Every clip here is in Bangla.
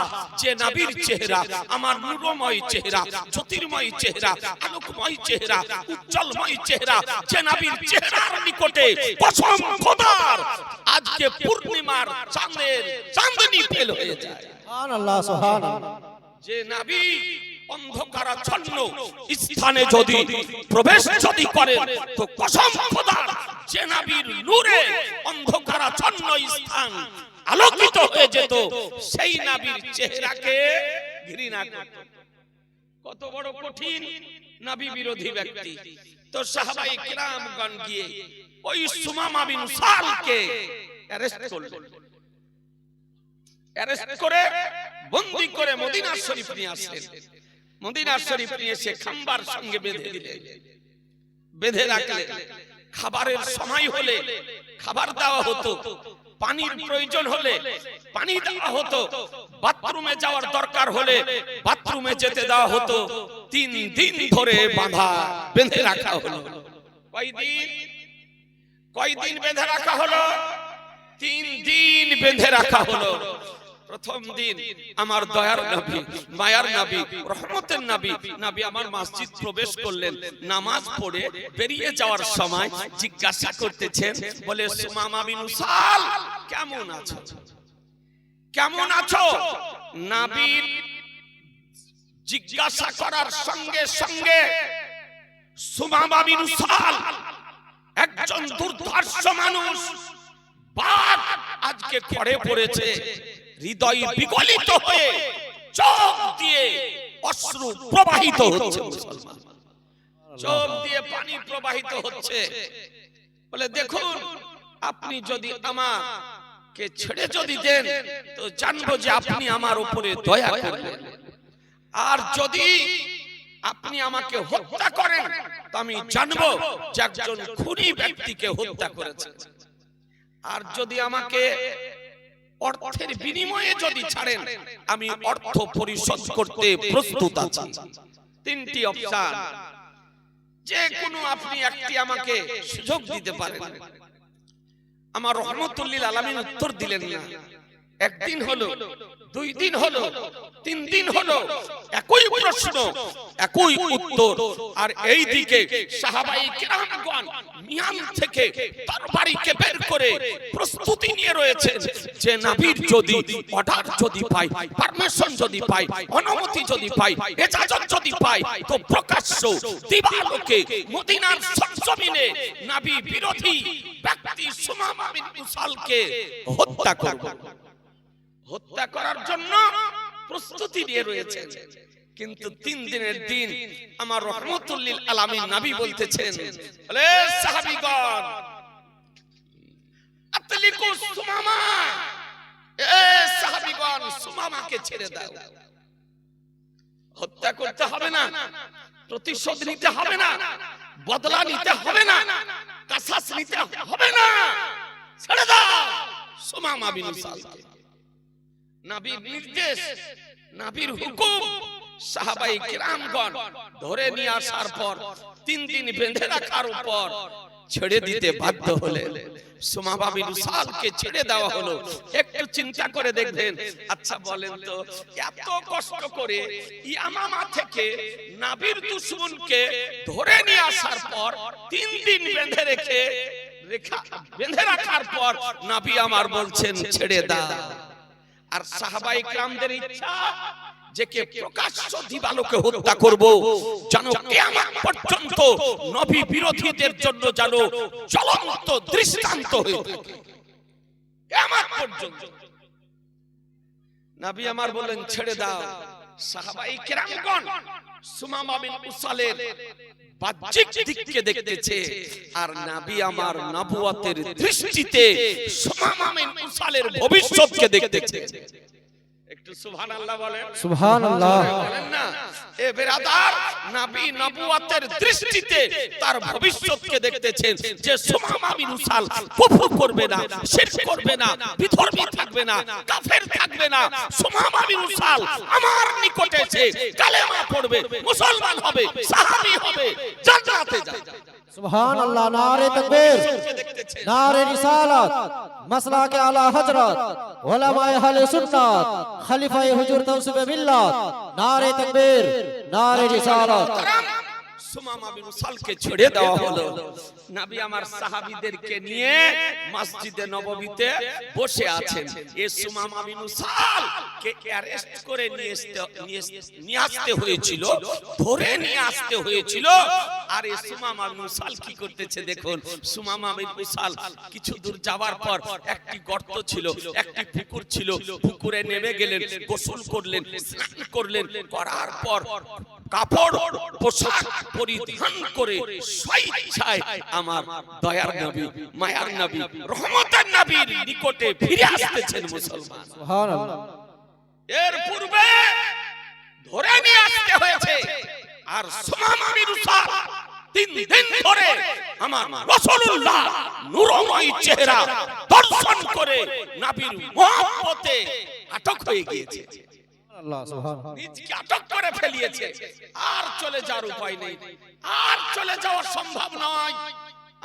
আহা, যে নবীর চেহারা আমার নূরময় চেহারা, জ্যোতির্ময় চেহারা, আলোকময় চেহারা, উজ্জ্বলময় চেহারা, যে নবীর চেহারার নিকটে কসম খোদার আজকে পূর্ণিমার চাঁদের চাঁদনি ফেল হয়ে যায়। সুবহানাল্লাহ সুবহানাল্লাহ। যে নবী অন্ধকারাচ্ছন্ন স্থানে যদি প্রবেশ যদি করেন তো কসম খোদার যে নবীর নূরে অন্ধকারাচ্ছন্ন স্থান আলোকিত হয়ে যেত, সেই নবীর চেহারাকে ঘৃণা করত। কত বড় কঠিন নবী বিরোধী ব্যক্তি। তো সাহাবায়ে কিরামগণ গিয়ে ওই সুমামা বিন সালকে অ্যারেস্ট করলেন। অ্যারেস্ট করে বন্দী করে মদিনা শরীফ নিয়ে আসলেন। মদিনা শরীফ নিয়ে এসে খাম্বার সঙ্গে বেঁধে দিলেন, বেঁধে রাখলেন। খাবারের সময় হলে খাবার দেওয়া হতো, পানির প্রয়োজন হলে পানি দেওয়া হতো, বাথরুমে যাওয়ার দরকার হলে বাথরুমে যেতে দেওয়া হতো। 3 দিন ধরে বাঁধা বেঁধে রাখা হলো। কয়দিন বেঁধে রাখা হলো? 3 দিন বেঁধে রাখা হলো। প্রথম দিন আমার দয়ার নবী, মায়ার নবী, রহমতের নবী, নবী আমার মসজিদ প্রবেশ করলেন। নামাজ পড়ে বেরিয়ে যাওয়ার সময় জিজ্ঞাসা করতেছেন, বলে সুমামা বিন সাল কেমন আছো, কেমন আছো? নবীর জিজ্ঞাসা করার সঙ্গে সঙ্গে সুমামা বিন সাল একজন দুর্ধর্ষ মানুষ, বাঘ আজকে খড়ে পড়েছে, হৃদয় বিগলিত হয়ে চোখ দিয়ে অশ্রু প্রবাহিত হচ্ছে। মুসলমান চোখ দিয়ে পানি প্রবাহিত হচ্ছে। বলে দেখুন, আপনি যদি আমাকে ছেড়ে যদি দেন তো জানবো যে আপনি আমার উপরে দয়া করবেন, আর যদি আপনি আমাকে হত্যা করেন তো আমি জানবো যে একজন খুনি ব্যক্তিকে হত্যা করেছে। আর যদি আমাকে অর্থের বিনিময়ে যদি ছাড়েন আমি অর্থ পরিশোধ করতে প্রস্তুত আছি। 3টি অপশন, যে কোনো আপনি একটি আমাকে সুযোগ দিতে পারেন। আমার রহমতুল লিল আলামিন উত্তর দিলেন না। একদিন হলো, 2 দিন হলো, 3 দিন হলো, একই প্রশ্ন, একই উত্তর। আর এই দিকে সাহাবায়ে কিরামগণ মিয়ান থেকে তরবারিকে বের করে প্রস্তুতি নিয়ে রয়েছেন যে নবীর যদি অর্ডার যদি পাই, পারমিশন যদি পাই, অনুমতি যদি পাই, ইজাজত যদি পাই তো প্রকাশ্য দিবালোকে মদিনার সরজমিনে নবী বিরোধী ব্যক্তি সুমামা বিন উসালকে হত্যা করব। হত্যা করার জন্য প্রস্তুতি নিয়ে রয়েছে। কিন্তু 3 দিনের দিন আমার রহমতুল লিল আলামিন নবী বলতেছেন, বলে সাহাবীগণ আতলিকু সুমামা, এ সাহাবীগণ সুমামাকে ছেড়ে দাও। হত্যা করতে হবে না, প্রতিশোধ নিতে হবে না, বদলা নিতে হবে না, কাসাস নিতে হবে না, ছেড়ে দাও সুমামা বিন উসালকে। নবীর নির্দেশ, নবীর হুকুম, সাহাবায়ে কিরামগণ ধরে নিয়ে আসার পর 3 দিন বেঁধে রাখার উপর ছেড়ে দিতে বাধ্য হলেন। সুমামা বিন উসালকে ছেড়ে দেওয়া হলো। একটু চিন্তা করে দেখবেন, আচ্ছা বলেন তো, এত কষ্ট করে ইয়ামামা থেকে নবীর দুশমনকে ধরে নিয়ে আসার পর 3 দিন বেঁধে রাখার পর নবী আমার বলছেন ছেড়ে দাও। আর সাহাবায়ে কিরামদের ইচ্ছা যে কে প্রকাশ্য দিবালোকে হত্যা করব, জানো কিয়ামত পর্যন্ত নবী বিরোধীদের জন্য জানো জ্বলন্ত দৃষ্টান্ত হয়ে থাকে। কিয়ামত পর্যন্ত নবী আমার বলেন ছেড়ে দাও। সাহাবায়ে কিরামগণ সুমামা বিন উসালের বাহ্যিক দিককে দেখতেছে, আর নবী আমার নবুয়তের দৃষ্টিতে সুমামা বিন উসালের ভবিষ্যৎকে দেখতেছে। একটু সুবহানাল্লাহ বলেন। সুবহানাল্লাহ বলেন না, এ বেরাদার, নবী নবুয়তের দৃষ্টিতে তার ভবিষ্যৎকে দেখতেছেন যে সুমামা বিন উসাল কুফর করবে না, শিরক করবে না, বিধর্মী থাকবে না, কাফের থাকবে না। সুমামা বিন উসাল আমার নিকটে এসে কালেমা পড়বে, মুসলমান হবে, সাহাবী হবে, জান্নাতে যাবে। सुभान अल्लाह। नारे तकबीर, দেখতেছেন नारे रिसालत, मसला के आला हजरत, उलमाए अहले सुन्नत, खलीफाए हुजूर तौसीफ मिल्लत। नारे तकबीर, नारे रिसालत। সুমামা বিন উসালকে ছেড়ে দেওয়া হলো। নবী আমার সাহাবীদেরকে নিয়ে মসজিদে নববীতে বসে আছেন। এই সুমামা বিন উসাল কে অ্যারেস্ট করে নিয়ে আসতে হয়েছিল, ধরে নিয়ে আসতে হয়েছিল। আর এই সুমামা বিন উসাল কি করতেছে দেখুন। সুমামা বিন উসাল কিছু দূর যাওয়ার পর একটি গর্ত ছিল, একটি পুকুর ছিল। পুকুরে নেমে গেলেন, গোসল করলেন, স্নান করলেন, করার পর কাপড় পোশাক পরিধান করে স্বেচ্ছায় আমার দয়ার নবী, মায়ার নবী, রহমতের নবীর নিকটে ফিরে আসতেছেন মুসলমান। सुभान अल्लाह। এর পূর্বে ধরে নিয়ে আসতে হয়েছে। আর সুমামা বিন উসাল 3 দিন ধরে আমার রাসূলুল্লাহ নূরময় চেহারা দর্শন করে নবীর মহব্বতে আটক হয়ে গিয়েছে। अल्लाह सुभान अल्लाह। নিজকে আটক করে ফেলিয়েছে। আর চলে যাওয়ার উপায় নেই, আর চলে যাওয়া সম্ভব নয়।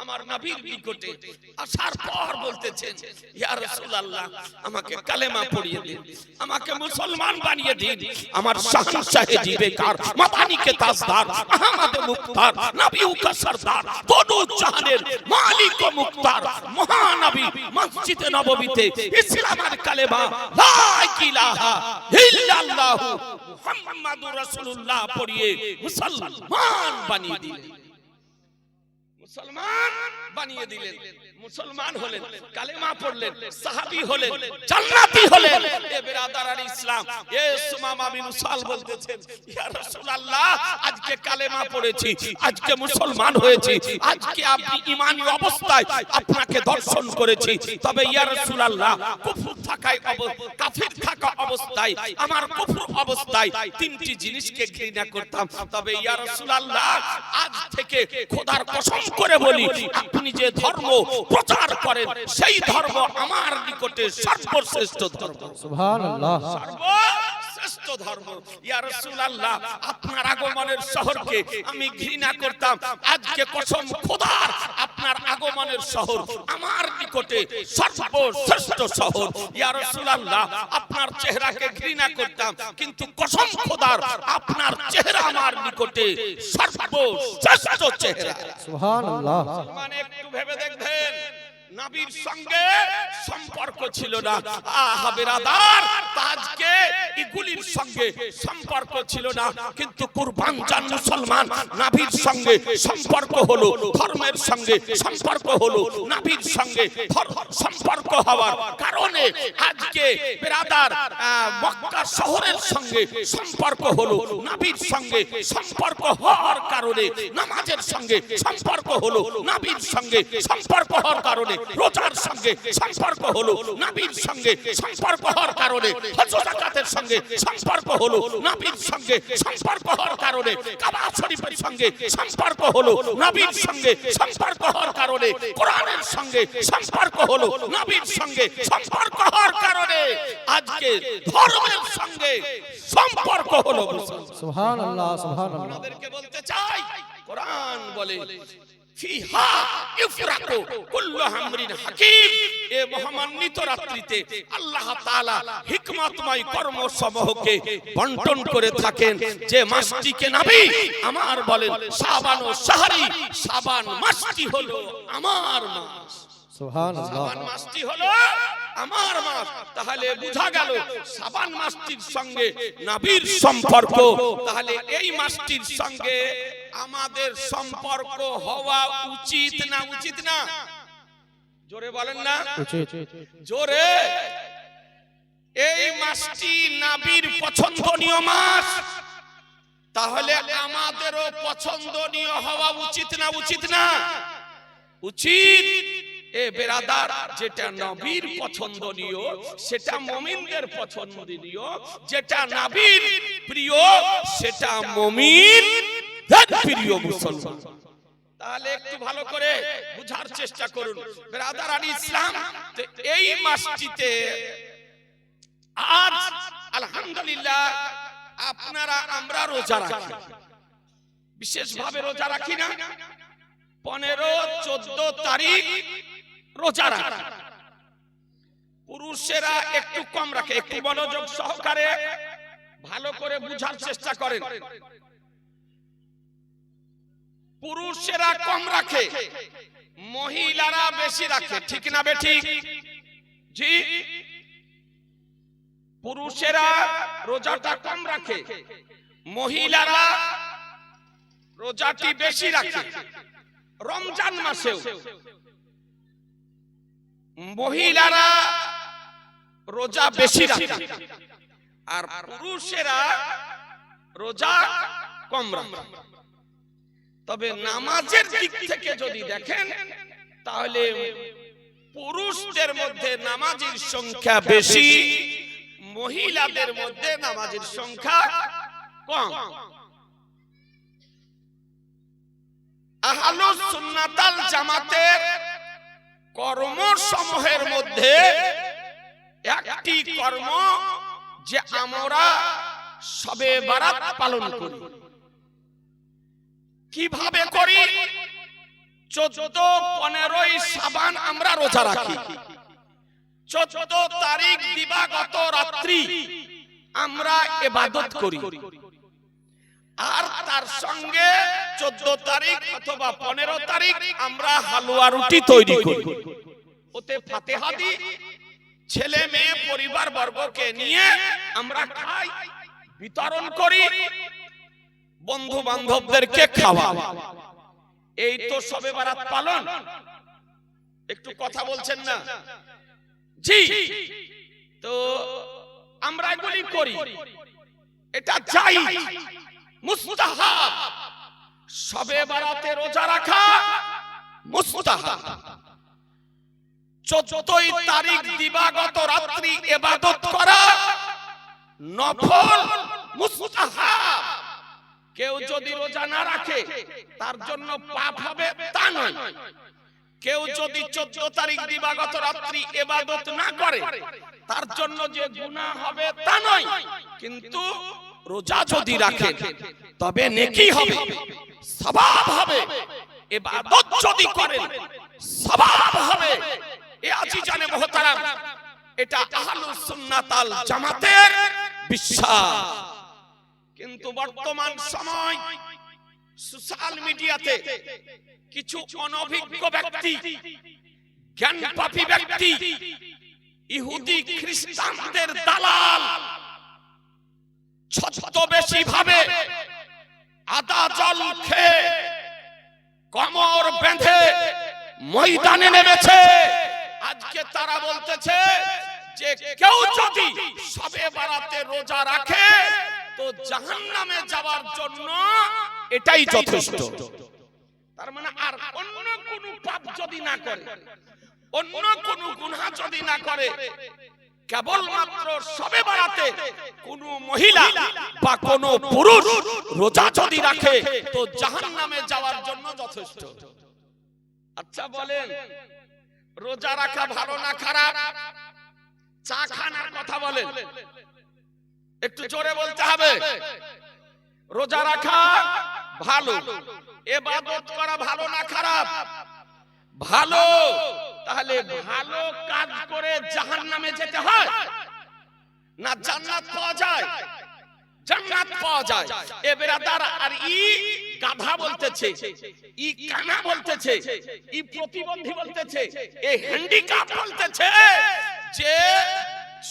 আমার নবীর নিকটে আসার পর বলতেছেন, ইয়া রাসূলুল্লাহ আমাকে কালেমা পড়িয়ে দিন, আমাকে মুসলমান বানিয়ে দিন। আমার শাহনশাহে জিবেকার, মাদানিকে তাজদার, আহমদ মুক্তার, নবী কা সরদার, দোনো জাহানের মালিক ও মুক্তার মহানবী মসজিদে নববীতে ইসলামের কালেমা লা ইলাহা ইল্লাল্লাহ মুহাম্মাদুর রাসূলুল্লাহ পড়িয়ে মুসলমান বানিয়ে দিলেন। মুসলমান বানিয়ে দিলেন, মুসলমান হলেন, কালেমা পড়লেন, সাহাবী হলেন, জান্নাতি হলেন। এ বিরাদারান ইসলাম, এ সুমামা বিন উসাল বলতেছেন, ইয়া রাসূলুল্লাহ আজকে কালেমা পড়েছি, আজকে মুসলমান হয়েছি, আজকে আপনি ঈমানী অবস্থায় আপনাকে দর্শন করেছি। তবে ইয়া রাসূলুল্লাহ কুফর থাকায় কাফির থাকা অবস্থায়, আমার কুফর অবস্থায় 3টি জিনিসকে ঘৃণা করতাম। তবে ইয়া রাসূলুল্লাহ আজ থেকে খোদার কসম করে বলি, আপনি যে ধর্ম প্রচার করেন সেই ধর্ম আমার নিকটে সর্বশ্রেষ্ঠ ধর্ম। सुभान अल्लाह। সর্বশ্রেষ্ঠ ধর্ম। ইয়া রাসূলুল্লাহ আপনার আগমনের শহরকে আমি ঘৃণা করতাম, আজকে কসম খোদার আপনার আগমনের শহর আমার নিকটে সর্বশ্রেষ্ঠ শহর। ইয়া রাসূলুল্লাহ আপনার চেহারাকে ঘৃণা করতাম, কিন্তু কসম খোদার আপনার চেহারা আমার নিকটে সর্বশ্রেষ্ঠ চেহারা। सुभान अल्लाह। মানে একটু ভেবে দেখবেন, নবীর সঙ্গে সম্পর্ক ছিল না। আহা বিরাদার, আজকে এগুলির সঙ্গে সম্পর্ক ছিল না, কিন্তু কুরবান জান মুসলমান নবীর সঙ্গে সম্পর্ক হলো, ধর্মের সঙ্গে সম্পর্ক হলো, নবীর সঙ্গে সম্পর্ক হওয়ার কারণে আজকে বিরাদার মক্কা শহরের সঙ্গে সম্পর্ক হলো, নবীর সঙ্গে সম্পর্ক হওয়ার কারণে নামাজের সঙ্গে সম্পর্ক হলো, নবীর সঙ্গে সম্পর্ক হওয়ার কারণে রোজার সঙ্গে সম্পর্ক হলো, নবীর সঙ্গে সম্পর্ক হওয়ার কারণে হজ যাকাতের সঙ্গে সম্পর্ক হলো, নবীর সঙ্গে সম্পর্ক হওয়ার কারণে কাবা শরীফের সঙ্গে সম্পর্ক হলো, নবীর সঙ্গে সম্পর্ক হওয়ার কারণে কোরআনের সঙ্গে সম্পর্ক হলো, নবীর সঙ্গে সম্পর্ক হওয়ার কারণে আজকে ধর্মের সঙ্গে সম্পর্ক হলো। सुभान अल्लाह। सुभान अल्लाह। আপনাদেরকে বলতে চাই, কোরআন বলে ফিহা ইফরাকু কুল্লু আমরিন হাকিম। এ মহামান্বিত রাত্রিতে আল্লাহ তাআলা হিকমতময় কর্মসমূহকে বন্টন করে থাকেন। যে মাসটিকে নবী আমার বলেন শাবান ও শাহরি, শাবান মাসটি হলো আমার মাস। सुभान শাবান अल्लाह। মাসটি হলো আমার মাস। তাহলে বোঝা গেল শাবান মাসটির সঙ্গে নবীর সম্পর্ক। তাহলে এই মাসটির সঙ্গে আমাদের সম্পর্ক হওয়া উচিত না উচিত না? জোরে বলেন না, জোরে। এই মাসটি নবীর পছন্দনীয় মাস, তাহলে আমাদেরও পছন্দনীয় হওয়া উচিত না উচিত না? উচিত। এ বেরাদার, যেটা নবীর পছন্দনীয় সেটা মুমিনদের পছন্দনীয়, যেটা নবীর প্রিয় সেটা মুমিনদের প্রিয় মুসলমান। তাহলে একটু ভালো করে বুঝার চেষ্টা করুন বেরাদারান ইসলাম। এই মাসটিতে আজ আলহামদুলিল্লাহ আপনারা আমরা রোজা রাখি, বিশেষভাবে রোজা রাখি না? 15-14 তারিখ রোজা রাখে। পুরুষেরা একটু কম রাখে। একটু মনোযোগ সহকারে ভালো করে বুঝার চেষ্টা করেন। পুরুষেরা কম রাখে, মহিলারা বেশি রাখে। ঠিক না বেঠিক? জি, পুরুষেরা রোজাটা কম রাখে, মহিলারা রোজাটি বেশি রাখে। রমজান মাসেও মহিলারা রোজা বেশি রাখে আর পুরুষেরা রোজা কম রাখে। তবে নামাজের দিক থেকে যদি দেখেন তাহলে পুরুষদের মধ্যে নামাজের সংখ্যা বেশি, মহিলাদের মধ্যে নামাজের সংখ্যা কম। আহলুস সুন্নাত ওয়াল জামাতের কর্মসমূহের মধ্যে একটি কর্ম যে আমরা শবে বারাত পালন করি। কিভাবে করি? 14-15 শাবান আমরা রোজা রাখি। 14 তারিখ দিবাগত রাত্রি আমরা ইবাদত করি। আর তার সঙ্গে 14 তারিখ অথবা 15 তারিখ আমরা হালুয়া রুটি তৈরি করি। ওতে ফাতিহা দিই, ছেলে মেয়ে পরিবার বর্গকে নিয়ে আমরা খাই, বিতরণ করি, বন্ধু বান্ধবদেরকে খাওয়াই। এই তো শবে বারাত পালন। একটু কথা বলছেন না? জি, তো আমরা এগুলি করি, এটা জায়েজ, মুস্তাহাব। শবে বারাতে রোজা রাখা মুস্তাহাব। 14 তারিখ দিবাগত রাত্রি ইবাদত করা নফল, মুস্তাহাব। কেউ যদি রোজা না রাখে তার জন্য পাপ হবে তা নয়। কেউ যদি 14 তারিখ দিবাগত রাত্রি ইবাদত না করে তার জন্য যে গুনাহ হবে তা নয়। কিন্তু রোজা যদি রাখে তবে নেকি হবে, সওয়াব হবে। ইবাদত যদি করে সওয়াব হবে। এ আজিজানে মুহতারাম, এটা আহলুস সুন্নাত ওয়াল জামাতের বিশ্বাস। কিন্তু বর্তমান সময় সোশ্যাল মিডিয়াতে কিছু অনভিজ্ঞ ব্যক্তি, জ্ঞানপাপী ব্যক্তি, ইহুদি খ্রিস্টানদের দালাল ছদ্মবেশী ভাবে আদা জল খেয়ে কোমর বেঁধে ময়দানে নেমেছে। আজকে তারা বলতেছে যে কেউ যদি শবে বারাতে রোজা রাখে তো জাহান্নামে যাওয়ার জন্য এটাই যথেষ্ট। তার মানে আর অন্য কোনো পাপ যদি না করে, অন্য কোনো গুনাহ যদি না করে, কেবলমাত্র শবে বারাতে কোনো মহিলা বা কোনো পুরুষ রোজা যদি রাখে তো জাহান্নামে যাওয়ার জন্য যথেষ্ট। আচ্ছা বলেন, রোজা রাখা ভালো না খারাপ? চা খানার কথা বলেন, একটু জোরে বলতে হবে। রোজা রাখা ভালো, ইবাদত করা ভালো না খারাপ? ভালো। তাহলে ভালো কাজ করে জাহান্নামে যেতে হয় না জান্নাত পাওয়া যায়? জান্নাত পাওয়া যায়। এ বেরাদার, আর ই গাধা বলতেছে, ই কানা বলতেছে, ই প্রতিবন্ধী বলতেছে, এ হ্যান্ডিক্যাপ বলতেছে যে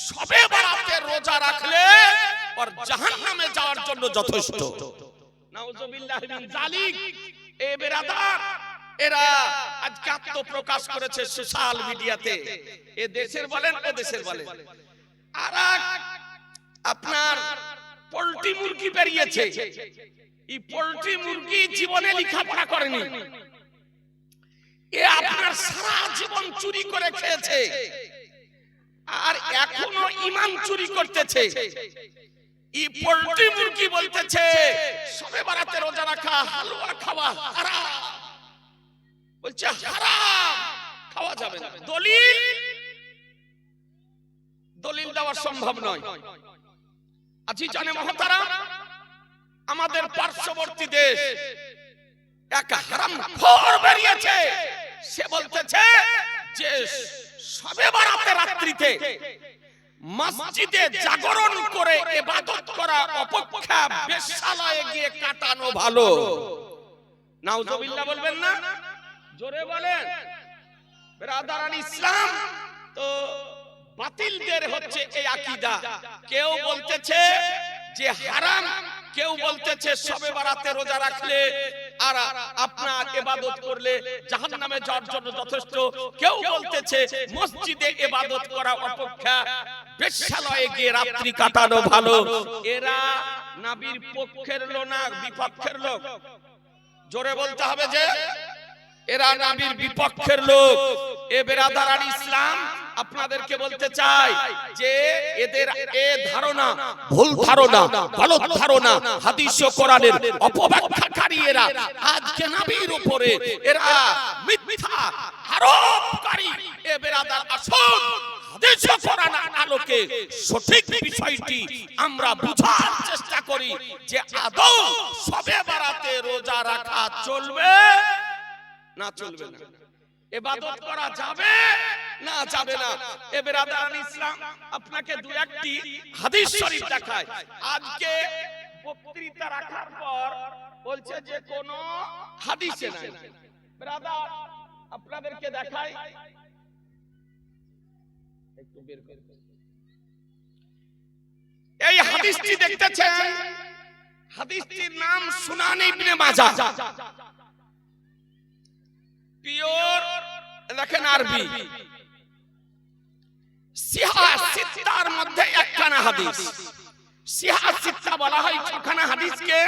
শবে বারাতে রোজা রাখলে আর জাহান্নামে যাওয়ার জন্য যথেষ্ট। নাউজুবিল্লাহ মিন যালিক। এ বেরাদার, এরা আজকে আত্মপ্রকাশ করেছে সোশ্যাল মিডিয়াতে। এ দেশের বলেন, ও দেশের বলেন। আর আপনার পোল্ট্রি মুরগি বেরিয়েছে। এই পোল্ট্রি মুরগি জীবনে লেখাপড়া করেনি, এ আপনার সারা জীবন চুরি করে খেয়েছে আর এখনো ঈমান চুরি করতেছে। এই পোল্ট্রি মুরগি বলতেছে শবে বারাতে রোজা রাখা, হালুয়া খাওয়া হারাম। বলছে হারাম, খাওয়া যাবে না। দলিল দেওয়া সম্ভব নয়। আজিজানে মুহতারাম, আমাদের পার্শ্ববর্তী দেশ এক হারামখোর বেরিয়েছে, সে বলতেছে যে শবে বরাতে রাত্রিতে মসজিদে জাগরণ করে ইবাদত করা অপেক্ষা বেশ্যালয়ে গিয়ে কাটানো ভালো। নাউজুবিল্লাহ বলবেন না? জোরে বলেন। ব্রাদারান ইসলাম, তো বাতিলদের হচ্ছে এই আকীদা। কেউ বলতেছে যে হারাম, কেউ বলতেছে শবে বরাতে রোজা রাখলে আর আপনার ইবাদত করলে জাহান্নামে যাওয়ার জন্য যথেষ্ট। কেউ বলতেছে মসজিদে ইবাদত করা অপেক্ষা বেশ্যালয়ে গিয়ে রাত্রি কাটানো ভালো। এরা নবীর পক্ষের লোক না বিপক্ষের লোক? জোরে বলতে হবে যে এরা নবীর বিপক্ষের লোক। এ বেরাদারান ইসলাম, আপনাদেরকে বলতে চাই যে এদের এ ধারণা ভুল ধারণা, গলত ধারণা, হাদিস ও কোরআনের অপব্যাখ্যাকারী এরা। আজকে নবীর উপরে এরা মিথ্যা আরোপকারী। এ বেরাদার, আসুন হাদিস ও কোরআনের আলোকে সঠিক বিষয়টি আমরা বুঝার চেষ্টা করি যে আদৌ শবে বরাতে রোজা রাখা চলবে না চলবে না, ইবাদত করা যাবে না যাবে না। এ বেরাদারান ইসলাম, আপনাকে দু একটি হাদিস শরীফ দেখায়। আজকে বক্তৃতা রাখার পর বলছে যে কোন হাদিসে নাই। ব্রাদার, আপনাদেরকে দেখাই, একটু বের করে। এই হাদিসটি দেখতেছেন, হাদিসটির নাম সুনান ইবনে মাজাহ। পিওর দেখেন আরবি, সিহা সিত্তার মধ্যে একখানা হাদিস। সিহা সিত্তা বলা হয় ছখানা হাদিসকে,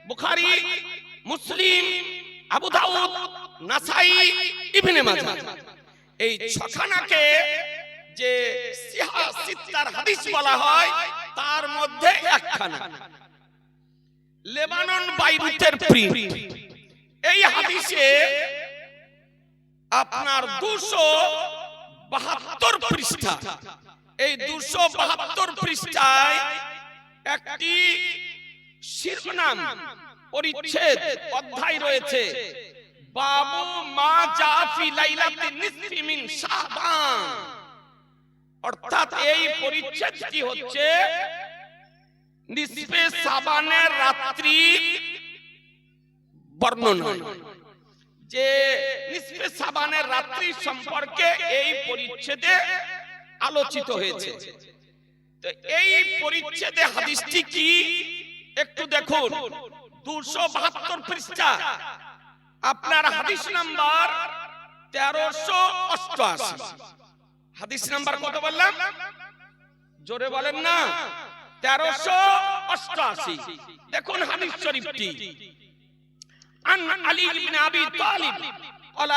বুখারী, মুসলিম, আবু দাউদ, নাসাই, ইবনে মাজাহ। এই ছখানাকে যে সিহা সিত্তার হাদিস বলা হয়, তার মধ্যে একখানা লেবানন বাইরুতের প্রিন্ট। এই হাদিসে আপনার 272 পৃষ্ঠা। এই 272 পৃষ্ঠায় একটি শিরোনাম, পরিচ্ছেদ, অধ্যায় রয়েছে, বাবু মা জা ফি লাইলাতিন নিসফি মিন শাবান। অর্থাৎ এই পরিচ্ছেদটি হচ্ছে নিসফে শাবানের রাত্রি বর্ণনা। যে নিসফে শাবানের রাত্রি সম্পর্কে এই পরিচ্ছেদে আলোচিত হয়েছে। তো এই পরিচ্ছেদে হাদিসটি কি একটু দেখুন। 272 পৃষ্ঠা, আপনার হাদিস নাম্বার 1388। হাদিস নাম্বার কত বললাম? জোরে বলেন না। 1388। দেখুন হাদিস শরীফটি। عن علي بن ابي طالب قال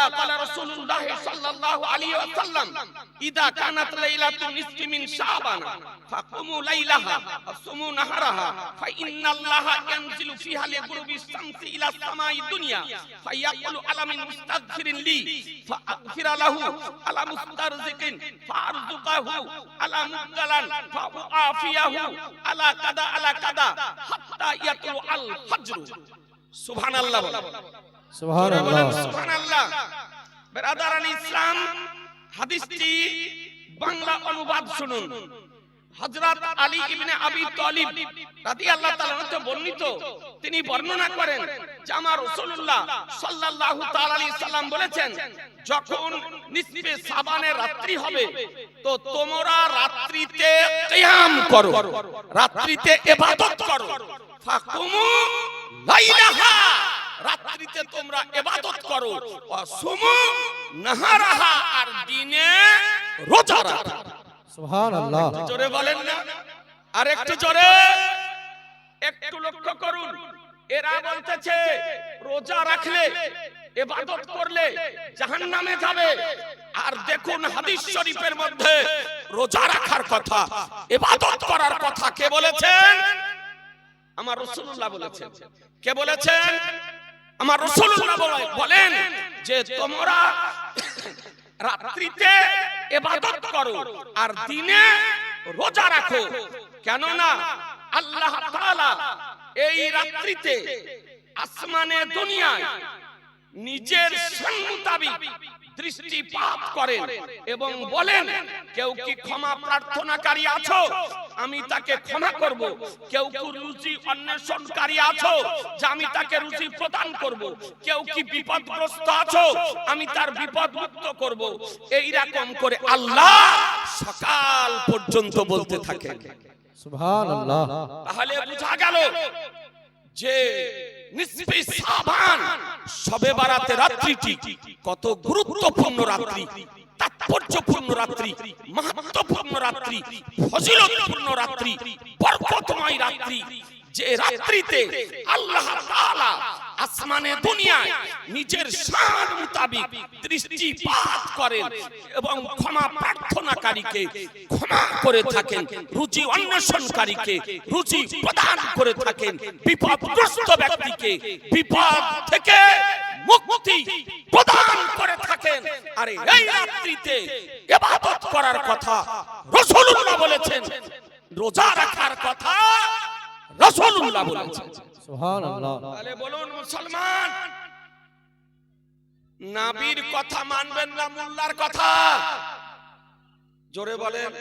رسول الله صلى الله عليه وسلم اذا كانت ليله النصف من شعبان فقوموا ليلها وصوموا نهارها فان الله ينزل فيها لغروب الشمس الى السماء الدنيا فيقول على من مستغفر لي فاغفر له على مسترزق فارزقه على مبتلا فاعافيه على كذا حتى يطلع الفجر। সুবহানাল্লাহ, সুবহানাল্লাহ, সুবহানাল্লাহ। ব্রাদারান ইসলাম, হাদিসটি বাংলা অনুবাদ শুনুন। হযরত আলী ইবনে আবি তালিব রাদিয়াল্লাহু তাআলা হতে বর্ণিত, তিনি বর্ণনা করেন যে আমার রাসূলুল্লাহ সাল্লাল্লাহু তাআলা আলাইহি সাল্লাম বলেছেন, যখন নিসফে শাবানের রাত্রি হবে তো তোমরা রাত্রিতে কিয়াম করো, রাত্রিতে ইবাদত করো। ফাকুমু লাইলাহা, রাত্রিতে তোমরা ইবাদত করো। ওয়া সুমু নাহারাহা, আর দিনে রোজা রাখো। সুবহানাল্লাহ, জোরে বলেন না, আর একটু জোরে, একটু লক্ষ্য করুন। এরা বলতেছে রোজা রাখলে, ইবাদত করলে জাহান্নামে যাবে। আর দেখুন হাদিস শরীফের মধ্যে রোজা রাখার কথা, ইবাদত করার কথা কে বলেছেন? আমার রাসূলুল্লাহ বলেছেন। কে বলেছেন? আমার রাসূলুল্লাহ বলেন যে তোমরা রাত্রিতে ইবাদত করো আর দিনে রোজা রাখো। কেননা আল্লাহ তাআলা এই রাত্রিতে আসমানে দুনিয়ায় নিজের শান মোতাবেক দৃষ্টিপাত করেন এবং বলেন, কেউ কি ক্ষমা প্রার্থনাকারী আছো, আমি তাকে ক্ষমা করব। কেউ কি রুজি অন্বেষণকারী আছো, যে আমি তাকে রুজি প্রদান করব। কেউ কি বিপদগ্রস্ত আছো, আমি তার বিপদ মুক্ত করব। এই রকম করে আল্লাহ সকাল পর্যন্ত বলতে থাকেন। সুবহানাল্লাহ। তাহলে বোঝা গেল যে নিসফে শাবান শবে বারাতে রাত্রিটি কত গুরুত্বপূর্ণ রাত্রি, তাৎপর্যপূর্ণ রাত্রি, মাহাত্ম্যপূর্ণ রাত্রি, ফজিলতপূর্ণ রাত্রি, বরকতময় রাত্রি। যে রাত্রিতে আল্লাহ তাআলা আসমানে দুনিয়ায় নিজের শান মোতাবেক দৃষ্টিপাত করেন এবং ক্ষমা প্রার্থনাকারীকে ক্ষমা করে থাকেন, রুজি অন্বেষণকারীকে রুজি প্রদান করে থাকেন, বিপদগ্রস্ত ব্যক্তিকে বিপদ থেকে মুক্তি প্রদান করে থাকেন। আরে এই রাত্রিতে ইবাদত করার কথা রাসূলুল্লাহ বলেছেন, রোজা রাখার কথা রাসূলুল্লাহ বলেছেন। সুবহানাল্লাহ। তাহলে বলুন মুসলমান, নবীর কথা মানবেন না মোল্লার কথা? জোরে বলেন,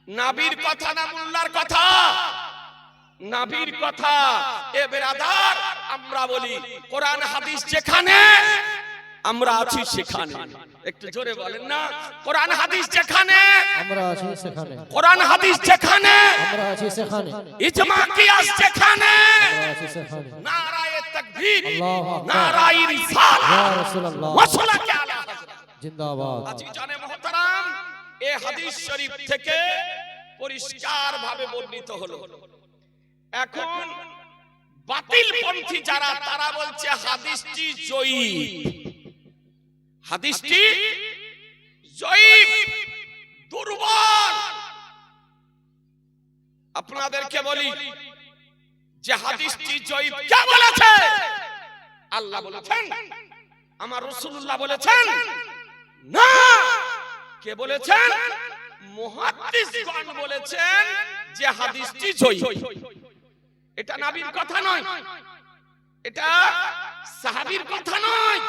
নবীর কথা না মোল্লার কথা? নবীর কথা। এ বেরাদার, আমরা বলি কোরআন হাদিস যেখানে আমরা আছি সেখানে। একটু জোরে বলেন না, কোরআন হাদিস যেখানে আমরা আছি সেখানে। কোরআন হাদিস যেখানে আমরা আছি সেখানে। ইজমা কিয়াস যেখানে আমরা আছি সেখানে। নারায়ে তাকবীর, আল্লাহু আকবার, নারায়ে রিসালাত, ইয়া রাসূলুল্লাহ, ওয়াসলাকে আলা জিন্দাবাদ। আজিজানে মুহতারাম, এই হাদিস শরীফ থেকে পরিষ্কার ভাবে বর্ণিত হলো। এখন বাতিল পন্থী যারা, তারা বলছে হাদিসটি জয়ীফ, হাদিসটি জয়ীফ, দুর্বল। আপনাদেরকে বলি যে হাদিসটি জয়ীফ কে বলেছে? আল্লাহ বলেছেন? আমার রাসূলুল্লাহ বলেছেন? না। কে বলেছেন? মুহাদ্দিসগণ বলেছেন যে হাদিসটি জয়ীফ। এটা নবীর কথা নয়, এটা সাহাবীর কথা নয়,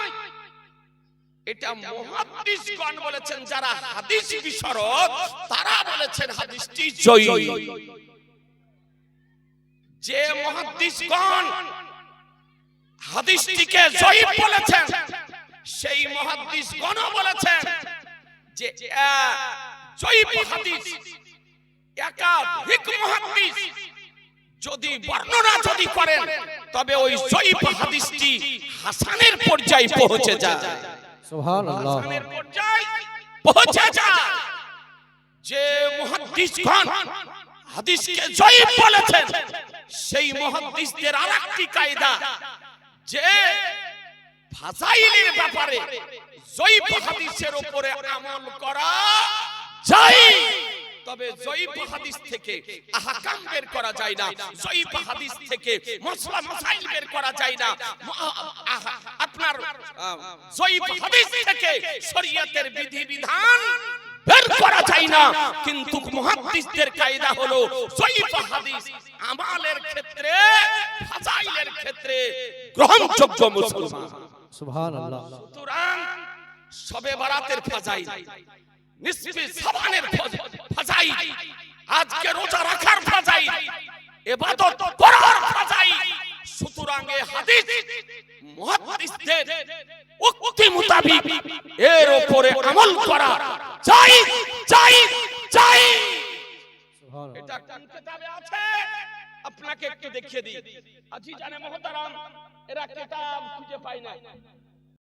এটা মুহাদ্দিসগণ বলেছেন। যারা হাদিস বিশারদ তারা বলেছেন হাদিসটি জয়ীফ। যে মুহাদ্দিসগণ হাদিসটিকে জয়ীফ বলেছেন, সেই মুহাদ্দিসগণ বলেছেন যে জয়ীফ হাদিস একাধিক মুহাদ্দিস যদি বর্ণনা যদি করেন, তবে ওই জয়ীফ হাদিসটি হাসানের পর্যায়ে পৌঁছে যায়। সুবহানাল্লাহ। হাসানের পর্যায়ে পৌঁছে যায়। যে মুহাদ্দিসগণ হাদিসকে জয়ীফ বলেছেন, সেই মুহাদ্দিসদের আরেকটি কায়দা যে ফাজাইলের ব্যাপারে জয়ীফ হাদিসের উপরে আমল করা যায়, তবে জয়ীফ হাদিস থেকে আহকাম বের করা যায় না, জয়ীফ হাদিস থেকে মাসলা মাসাইল বের করা যায় না, আপনার জয়ীফ হাদিস থেকে শরীয়তের বিধিবিধান বের করা যায় না। কিন্তু মুহাদ্দিসদের কায়দা হলো জয়ীফ হাদিস আমালের ক্ষেত্রে, ফাজাইলের ক্ষেত্রে গ্রহণযোগ্য। মুসলমান, সুবহানাল্লাহ। সুতরাং শবে বারাতের ফাজাইল, নিসফে শাবানের ফাজাইল, আজকে রোজা রাখার ফাজাইল, ইবাদত করার ফাজাইল, সুতরাং এই হাদিস মুহাদ্দিসদের উক্তি মোতাবেক এর উপরে আমল করা চাই চাই চাই। সুবহানাল্লাহ। এটা কোন কিতাবে আছে আপনাকে একটু দেখিয়ে দিই। আজিজানে মুহতারাম, এরা কিতাব খুঁজে পায় না।